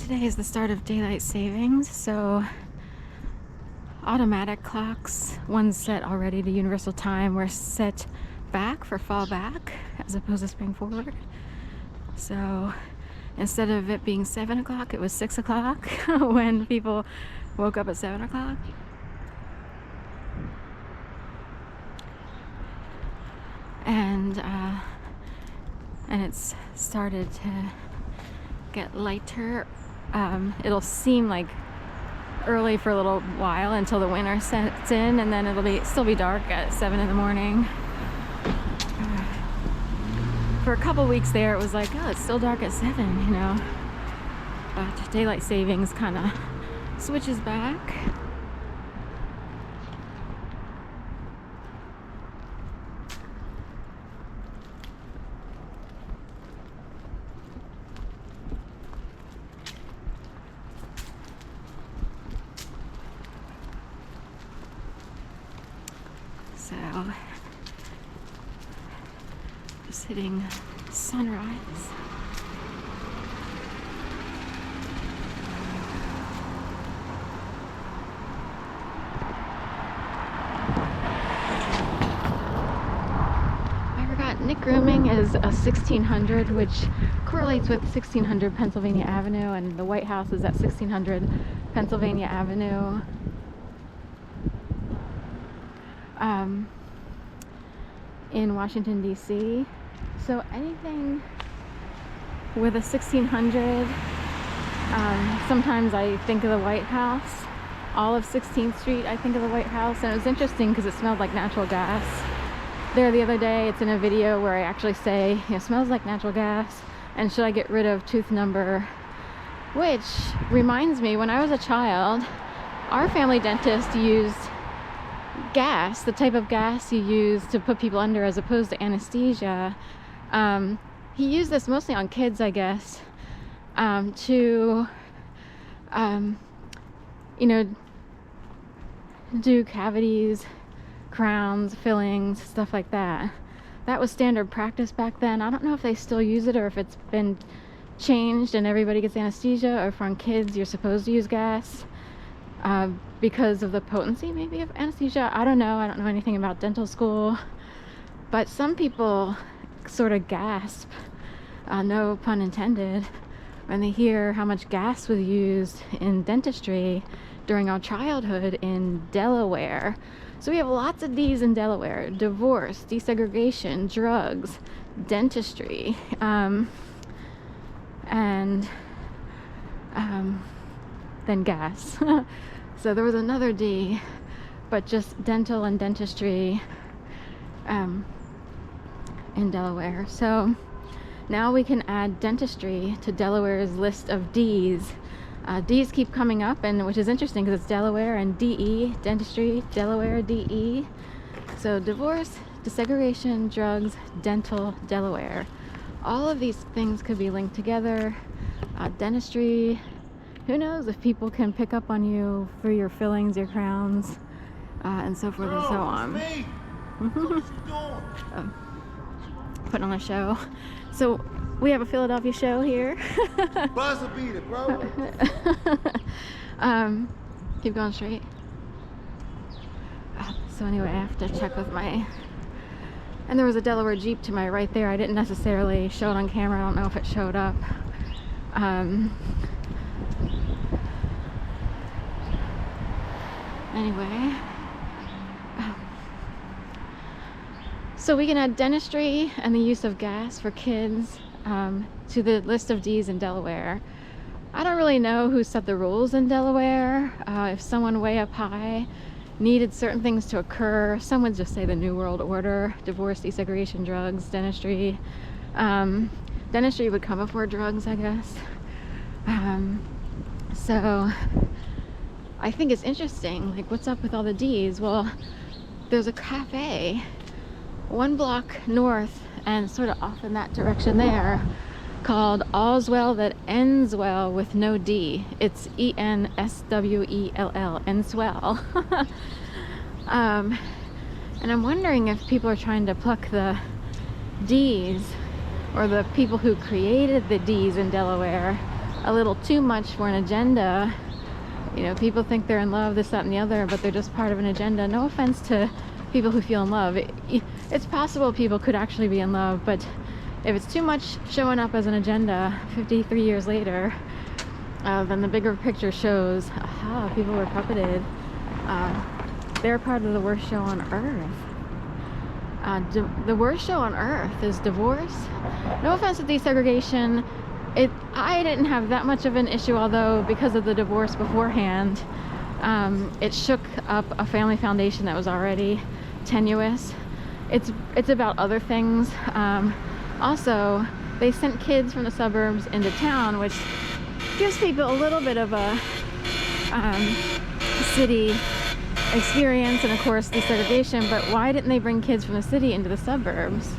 Today is the start of daylight savings, so automatic clocks, ones set already to universal time, were set back for fall back as opposed to spring forward. So instead of it being 7 o'clock, it was 6 o'clock when people woke up at 7 o'clock. And it's started to get lighter. It'll seem like early for a little while until the winter sets in, and then it'll still be dark at 7 in the morning. For a couple weeks there, it was like, oh, it's still dark at 7, you know. But daylight savings kind of switches back. So, just hitting sunrise. I forgot, Nick Grooming is a 1600, which correlates with 1600 Pennsylvania Avenue, and the White House is at 1600 Pennsylvania Avenue. In Washington, D.C. So anything with a 1600, sometimes I think of the White House. All of 16th Street, I think of the White House. And it was interesting because it smelled like natural gas. There the other day, it's in a video where I actually say, it smells like natural gas, and should I get rid of tooth number? Which reminds me, when I was a child, our family dentist used gas, the type of gas you use to put people under as opposed to anesthesia. He used this mostly on kids, I guess, to do cavities, crowns, fillings, stuff like that. That was standard practice back then. I don't know if they still use it or if it's been changed and everybody gets anesthesia, or if on kids you're supposed to use gas because of the potency maybe of anesthesia. I don't know anything about dental school, but some people sort of gasp, no pun intended, when they hear how much gas was used in dentistry during our childhood in Delaware. So we have lots of D's in Delaware: divorce, desegregation, drugs, dentistry, and then gas. So there was another D, but just dental and dentistry in Delaware. So now we can add dentistry to Delaware's list of D's. D's keep coming up, and which is interesting because it's Delaware and DE, dentistry, Delaware, DE. So divorce, desegregation, drugs, dental, Delaware. All of these things could be linked together. Dentistry, who knows if people can pick up on you for your fillings, your crowns, and so forth and so on. Putting on a show. So we have a Philadelphia show here. Buzzer beater, bro. Keep going straight. So anyway, I have to check with my... And there was a Delaware Jeep to my right there. I didn't necessarily show it on camera. I don't know if it showed up. Anyway. So we can add dentistry and the use of gas for kids to the list of D's in Delaware. I don't really know who set the rules in Delaware. If someone way up high needed certain things to occur, some would just say the New World Order: divorce, desegregation, drugs, dentistry. Dentistry would come before drugs, I guess. So I think it's interesting, like, what's up with all the D's? Well, there's a cafe 1 block north and sort of off in that direction there called All's Well That Ends Well with no D. It's ENSWELL, Enswell. And I'm wondering if people are trying to pluck the D's, or the people who created the D's in Delaware, a little too much for an agenda. You know, people think they're in love, this, that, and the other, but they're just part of an agenda. No offense to people who feel in love. It's possible people could actually be in love, but if it's too much showing up as an agenda 53 years later, then the bigger picture shows, aha, people were puppeted. They're part of the worst show on earth. The worst show on earth is divorce. No offense to desegregation. I didn't have that much of an issue, although because of the divorce beforehand, it shook up a family foundation that was already tenuous. It's about other things. Also, they sent kids from the suburbs into town, which gives people a little bit of a city experience, and of course desegregation. But why didn't they bring kids from the city into the suburbs?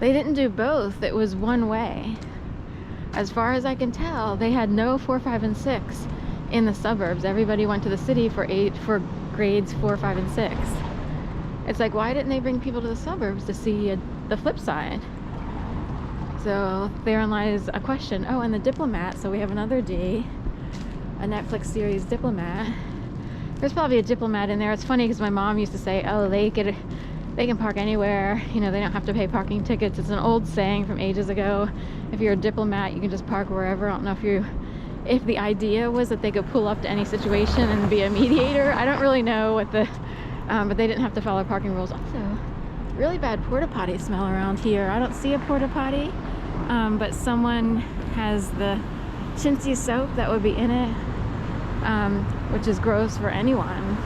They didn't do both. It was one way. As far as I can tell, they had no 4, 5, and 6 in the suburbs. Everybody went to the city for grades 4, 5, and 6. It's like, why didn't they bring people to the suburbs to see the flip side? So therein lies a question. Oh, and The Diplomat. So we have another D, a Netflix series, Diplomat. There's probably a diplomat in there. It's funny because my mom used to say, oh, they can park anywhere. You know, they don't have to pay parking tickets. It's an old saying from ages ago. If you're a diplomat, you can just park wherever. I don't know if the idea was that they could pull up to any situation and be a mediator. I don't really know what but they didn't have to follow parking rules. Also, really bad porta potty smell around here. I don't see a porta potty, but someone has the chintzy soap that would be in it, which is gross for anyone,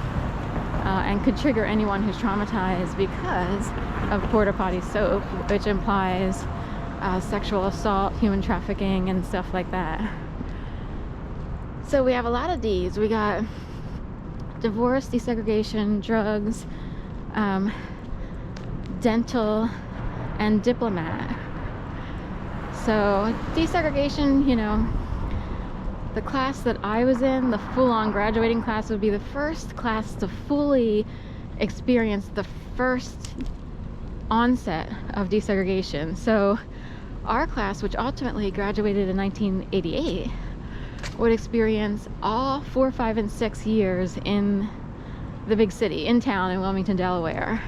and could trigger anyone who's traumatized because of porta potty soap, which implies sexual assault, human trafficking, and stuff like that. So we have a lot of D's. We got divorce, desegregation, drugs, dental, and diplomat. So desegregation, you know, the class that I was in, the full-on graduating class, would be the first class to fully experience the first onset of desegregation. So our class, which ultimately graduated in 1988, would experience all 4, 5, and 6 years in the big city, in town, in Wilmington, Delaware.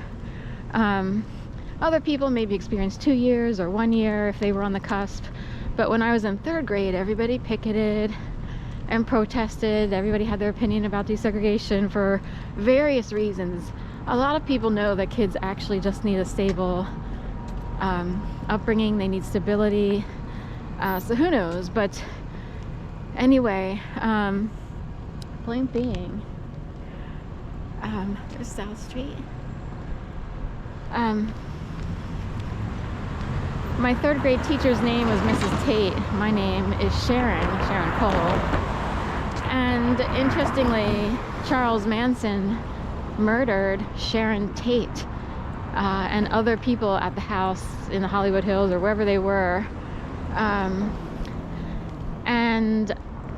Other people maybe experienced 2 years or 1 year if they were on the cusp. But when I was in 3rd grade, everybody picketed and protested. Everybody had their opinion about desegregation for various reasons. A lot of people know that kids actually just need a stable upbringing. They need stability. So who knows? But anyway, point being, there's South Street. My 3rd grade teacher's name was Mrs. Tate. My name is Sharon Cole. And interestingly, Charles Manson murdered Sharon Tate and other people at the house in the Hollywood Hills or wherever they were. And